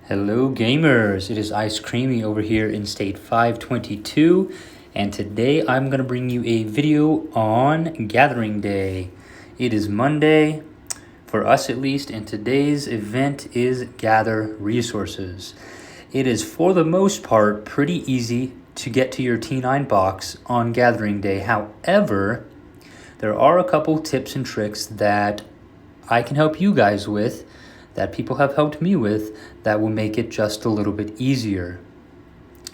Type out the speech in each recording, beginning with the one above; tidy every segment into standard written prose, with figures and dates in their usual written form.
Hello gamers, it is Ice Creamy over here in state 522, and today I'm going to bring you a video on Gathering Day. It is Monday, for us at least, and today's event is Gather Resources. It is for the most part pretty easy to get to your T9 box on Gathering Day. However, there are a couple tips and tricks that I can help you guys with, that people have helped me with, that will make it just a little bit easier.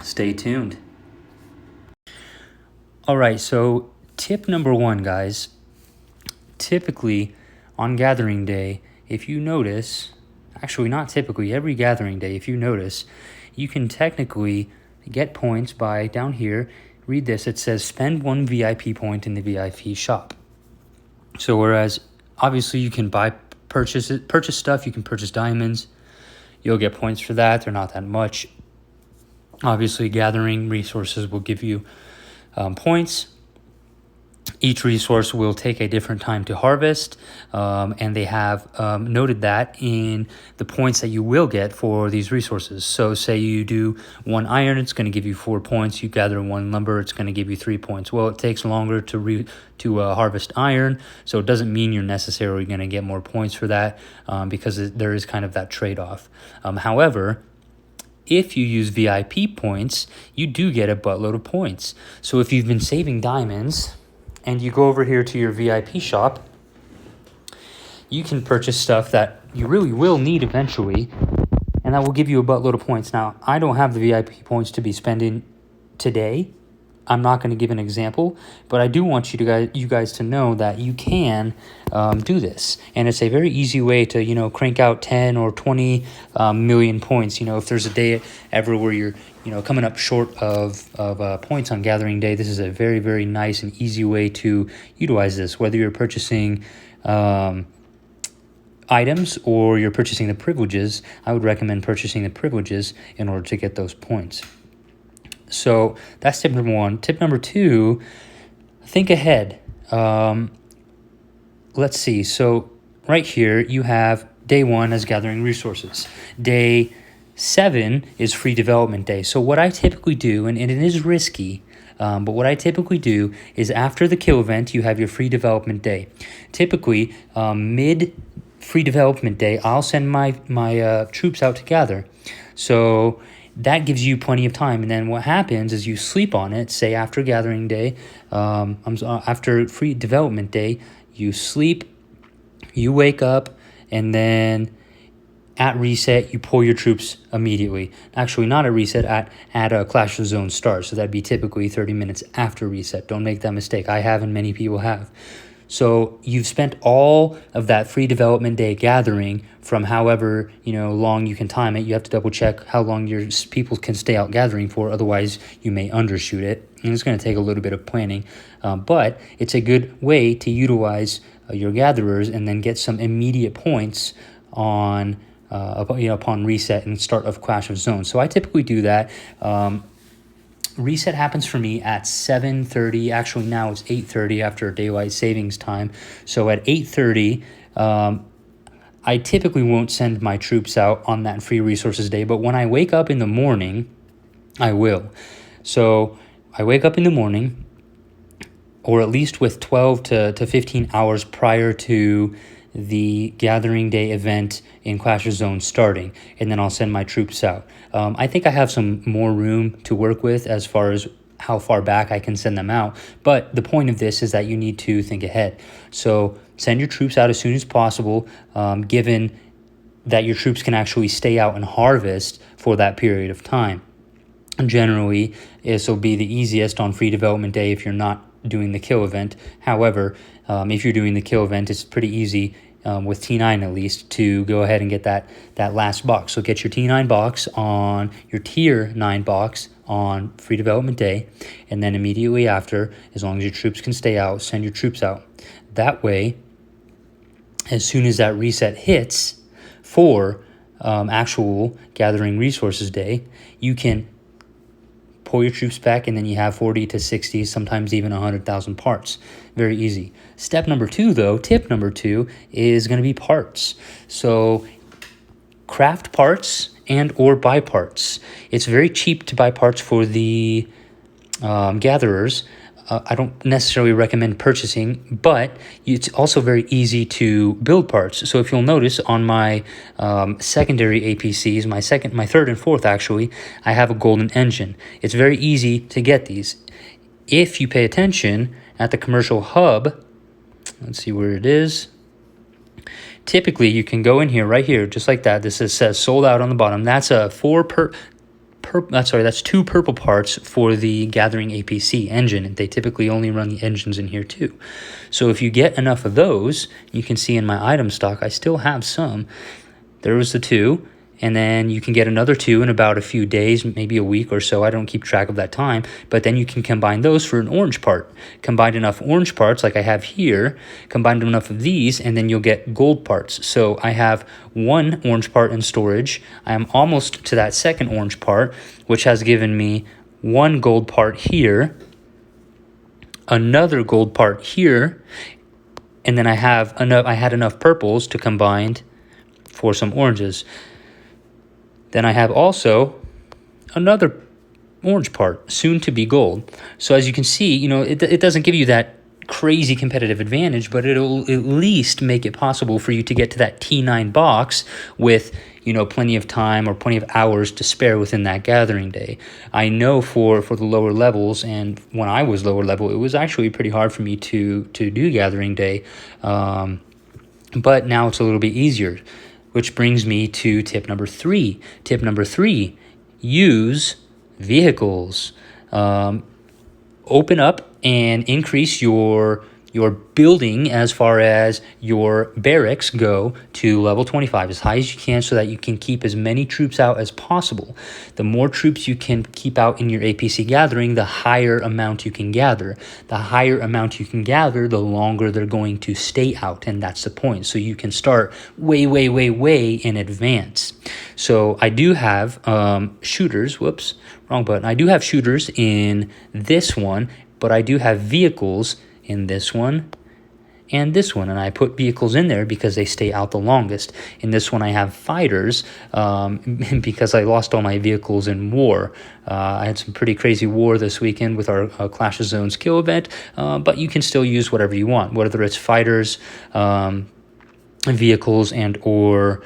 Stay tuned. All right, so tip number one, guys. Typically on Gathering Day, if you notice, actually not typically, every Gathering Day, if you notice, you can technically get points by, down here, read this, it says spend 1 VIP point in the VIP shop. So whereas obviously you can purchase stuff, you can purchase diamonds, you'll get points for that. They're not that much. Obviously gathering resources will give you points. Each resource will take a different time to harvest, and they have noted that in the points that you will get for these resources. So say you do 1 iron, it's going to give you 4 points. You gather 1 lumber, it's going to give you 3 points. Well, it takes longer to harvest iron, so it doesn't mean you're necessarily going to get more points for that, because there is kind of that trade-off. However, if you use VIP points, you do get a buttload of points. So if you've been saving diamonds and you go over here to your VIP shop, you can purchase stuff that you really will need eventually, and that will give you a buttload of points. Now, I don't have the VIP points to be spending today. I'm not going to give an example, but I do want you guys to know that you can do this, and it's a very easy way to crank out 10 or 20 million points. If there's a day ever where you're coming up short of points on Gathering Day, this is a very, very nice and easy way to utilize this. Whether you're purchasing items or you're purchasing the privileges, I would recommend purchasing the privileges in order to get those points. So that's tip number one. Tip number two, think ahead. Let's see. So right here you have day 1 as gathering resources. Day 7 is free development day. So what I typically do, and it is risky, but what I typically do is after the kill event, you have your free development day. Typically, mid free development day, I'll send my troops out to gather. So that gives you plenty of time, and then what happens is you sleep on it. Say after Gathering Day, after free development day, you sleep, you wake up, and then at reset, you pull your troops immediately. Actually, not at reset, at a Clash of Zones start. So that'd be typically 30 minutes after reset. Don't make that mistake. I have, and many people have. So you've spent all of that free development day gathering from however long you can time it. You have to double check how long your people can stay out gathering for. Otherwise, you may undershoot it, and it's going to take a little bit of planning. But it's a good way to utilize your gatherers and then get some immediate points on upon reset and start of Clash of Zones. So I typically do that. Reset happens for me at 7:30. Actually, now it's 8:30 after daylight savings time. So at 8:30, I typically won't send my troops out on that free resources day. But when I wake up in the morning, I will. So I wake up in the morning, or at least with 12 to 15 hours prior to the Gathering Day event in Clash of Zones starting, and then I'll send my troops out. I think I have some more room to work with as far as how far back I can send them out, but the point of this is that you need to think ahead. So send your troops out as soon as possible, given that your troops can actually stay out and harvest for that period of time. Generally, this will be the easiest on free development day if you're not doing the kill event. However, if you're doing the kill event, it's pretty easy, with T9 at least, to go ahead and get that last box. So get your T9 box on your tier 9 box on free development day, and then immediately after, as long as your troops can stay out, send your troops out. That way, as soon as that reset hits for actual gathering resources day, you can pull your troops back, and then you have 40 to 60, sometimes even 100,000 parts. Very easy. Step number 2, though, tip number 2, is going to be parts. So craft parts and or buy parts. It's very cheap to buy parts for the gatherers. I don't necessarily recommend purchasing, but it's also very easy to build parts. So if you'll notice on my secondary APCs, my third and fourth actually, I have a golden engine. It's very easy to get these. If you pay attention at the commercial hub, let's see where it is. Typically, you can go in here, right here, just like that. This says sold out on the bottom. That's that's 2 purple parts for the Gathering APC engine, and they typically only run the engines in here too. So if you get enough of those, you can see in my item stock, I still have some. There was the 2, and then you can get another 2 in about a few days, maybe a week or so. I don't keep track of that time, but then you can combine those for an orange part. Combine enough orange parts like I have here, combine enough of these, and then you'll get gold parts. So I have 1 orange part in storage. I am almost to that second orange part, which has given me 1 gold part here, another gold part here, and then I had enough purples to combine for some oranges. Then I have also another orange part, soon to be gold. So as you can see, it doesn't give you that crazy competitive advantage, but it'll at least make it possible for you to get to that T9 box with, plenty of time or plenty of hours to spare within that gathering day. I know for the lower levels, and when I was lower level, it was actually pretty hard for me to do gathering day. But now it's a little bit easier. Which brings me to tip number 3. Tip number 3, use vehicles. Open up and increase your building as far as your barracks go to level 25 as high as you can, so that you can keep as many troops out as possible. The more troops you can keep out in your APC gathering, the higher amount you can gather. The higher amount you can gather, the longer they're going to stay out, and that's the point. So you can start way in advance. So I do have shooters, whoops, wrong button. I do have shooters in this one, but I do have vehicles in this one and this one, and I put vehicles in there because they stay out the longest. In this one I have fighters because I lost all my vehicles in war. I had some pretty crazy war this weekend with our Clash of Zones skill event, but you can still use whatever you want, whether it's fighters, vehicles, and or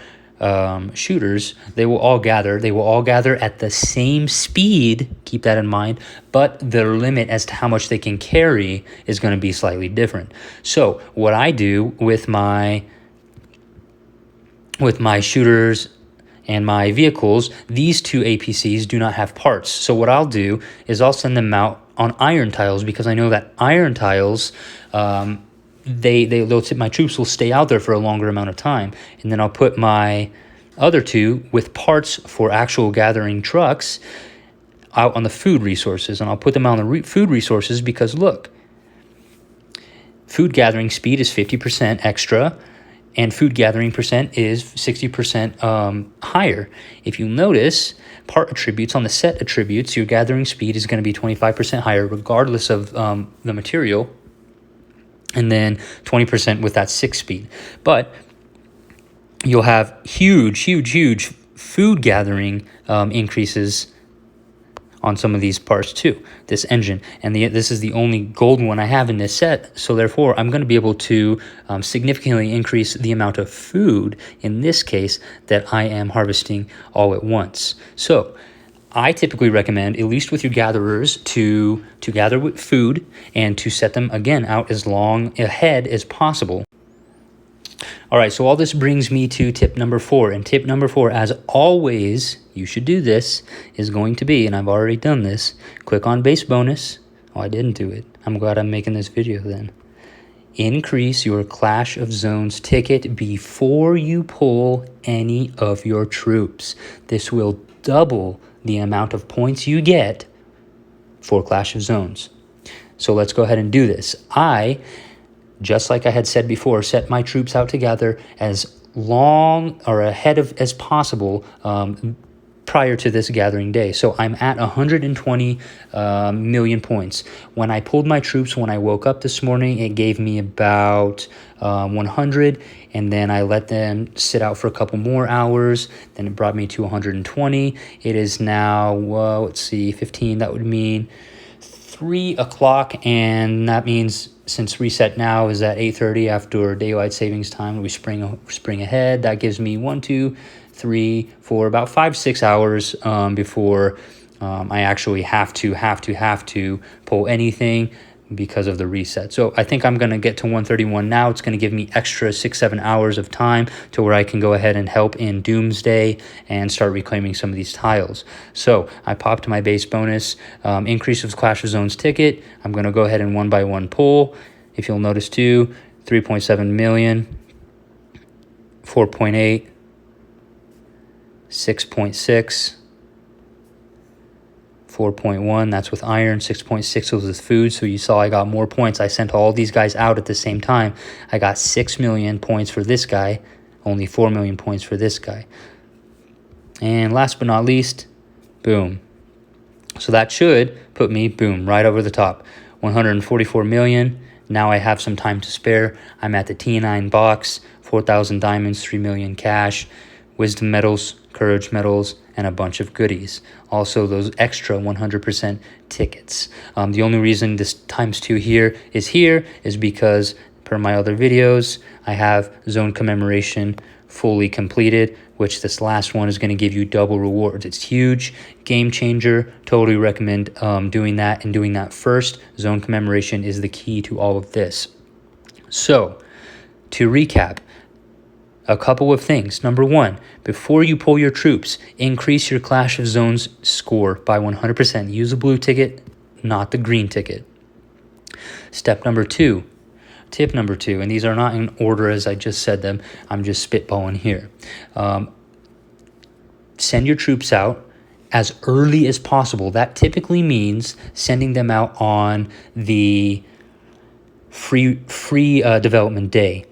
shooters. They will all gather at the same speed, keep that in mind, but their limit as to how much they can carry is going to be slightly different. So what I do with my shooters and my vehicles, these 2 APCs do not have parts. So what I'll do is I'll send them out on iron tiles, because I know that iron tiles, my troops will stay out there for a longer amount of time. And then I'll put my other 2 with parts for actual gathering trucks out on the food resources, and I'll put them on the food resources because look, food gathering speed is 50% extra, and food gathering percent is 60% higher. If you notice, part attributes on the set attributes, your gathering speed is going to be 25% higher regardless of the material, and then 20% with that 6 speed. But you'll have huge food gathering increases on some of these parts too, this engine. And this is the only gold one I have in this set, so therefore I'm going to be able to significantly increase the amount of food, in this case, that I am harvesting all at once. So I typically recommend, at least with your gatherers, to gather with food and to set them, again, out as long ahead as possible. All right, so all this brings me to tip number 4. And tip number 4, as always, you should do this, is going to be, and I've already done this, click on base bonus. Oh, I didn't do it. I'm glad I'm making this video then. Increase your Clash of Zones ticket before you pull any of your troops. This will double the amount of points you get for Clash of Zones. So let's go ahead and do this. I, just like I had said before, set my troops out to gather as long or ahead of as possible, prior to this gathering day. So I'm at 120 million points. When I pulled my troops, when I woke up this morning, it gave me about 100, and then I let them sit out for a couple more hours. Then it brought me to 120. It is now, let's see, 15. That would mean 3 o'clock, and that means since reset now is at 8:30 after daylight savings time, we spring ahead. That gives me 1, 2, 3, 4, about 5-6 hours before I actually have to pull anything because of the reset. So I think I'm going to get to 131 now. It's going to give me extra 6-7 hours of time to where I can go ahead and help in Doomsday and start reclaiming some of these tiles. So I popped my base bonus, increase of Clash of Zones ticket. I'm going to go ahead and one by one pull. If you'll notice too, 3.7 million, 4.8, 6.6, 4.1, that's with iron. 6.6 was with food. So you saw I got more points. I sent all these guys out at the same time. I got 6 million points for this guy, only 4 million points for this guy. And last but not least, boom. So that should put me, boom, right over the top. 144 million. Now I have some time to spare. I'm at the T9 box, 4,000 diamonds, 3 million cash, wisdom medals, courage medals, and a bunch of goodies. Also, those extra 100% tickets. The only reason this ×2 here is because, per my other videos, I have zone commemoration fully completed, which this last one is going to give you double rewards. It's huge, game changer. Totally recommend doing that and doing that first. Zone commemoration is the key to all of this. So, to recap, a couple of things. Number one, before you pull your troops, increase your Clash of Zones score by 100%. Use a blue ticket, not the green ticket. Tip number two, and these are not in order as I just said them, I'm just spitballing here. Send your troops out as early as possible. That typically means sending them out on the free development day.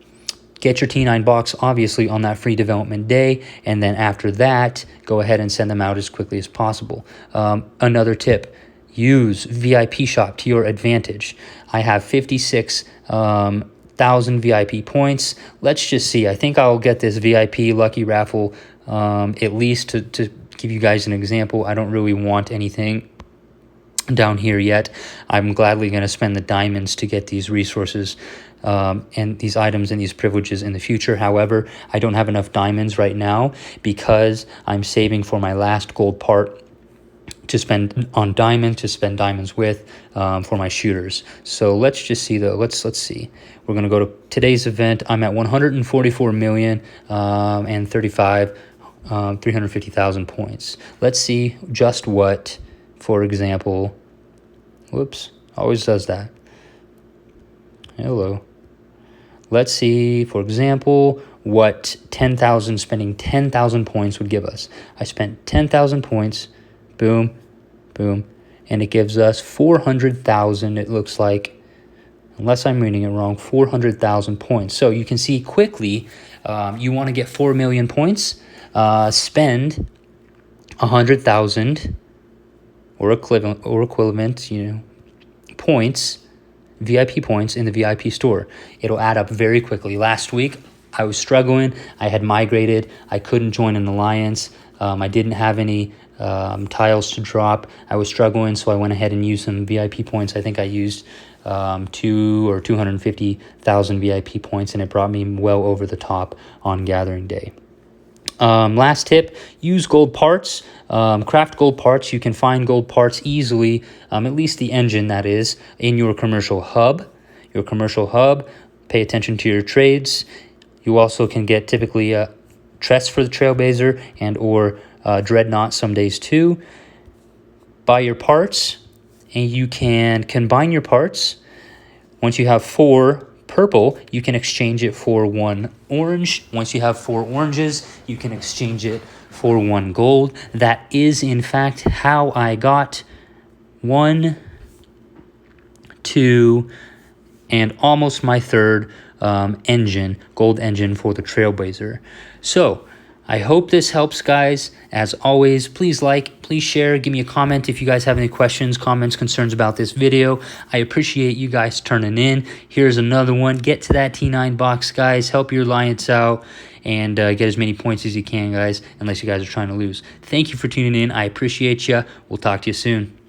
Get your T9 box, obviously, on that free development day, and then after that, go ahead and send them out as quickly as possible. Another tip, use VIP shop to your advantage. I have 56,000 VIP points. Let's just see. I think I'll get this VIP lucky raffle at least to give you guys an example. I don't really want anything down here yet. I'm gladly going to spend the diamonds to get these resources and these items and these privileges in the future. However, I don't have enough diamonds right now because I'm saving for my last gold part to spend on diamonds, to spend diamonds with for my shooters. So let's just see though. Let's see. We're going to go to today's event. I'm at 144 million and 350,000 points. Let's see just what, for example, whoops, always does that. Hello. Let's see, for example, what spending 10,000 points would give us. I spent 10,000 points, boom, boom, and it gives us 400,000, it looks like, unless I'm reading it wrong, 400,000 points. So you can see quickly, you want to get 4 million points, spend 100,000 or equivalent, points, VIP points in the VIP store. It'll add up very quickly. Last week, I was struggling. I had migrated. I couldn't join an alliance. I didn't have any tiles to drop. I was struggling, so I went ahead and used some VIP points. I think I used 250,000 VIP points, and it brought me well over the top on Gathering Day. Last tip, use gold parts, craft gold parts. You can find gold parts easily, at least the engine that is, in your commercial hub. Pay attention to your trades. You also can get typically a Tress for the Trailblazer and or Dreadnought some days too. Buy your parts, and you can combine your parts. Once you have 4 purple, you can exchange it for 1 orange. Once you have 4 oranges, you can exchange it for 1 gold. That is, in fact, how I got 1, 2, and almost my 3rd gold engine for the Trailblazer. So, I hope this helps, guys. As always, please like, please share, give me a comment if you guys have any questions, comments, concerns about this video. I appreciate you guys turning in. Here's another one. Get to that T9 box, guys. Help your Alliance out and get as many points as you can, guys, unless you guys are trying to lose. Thank you for tuning in. I appreciate you. We'll talk to you soon.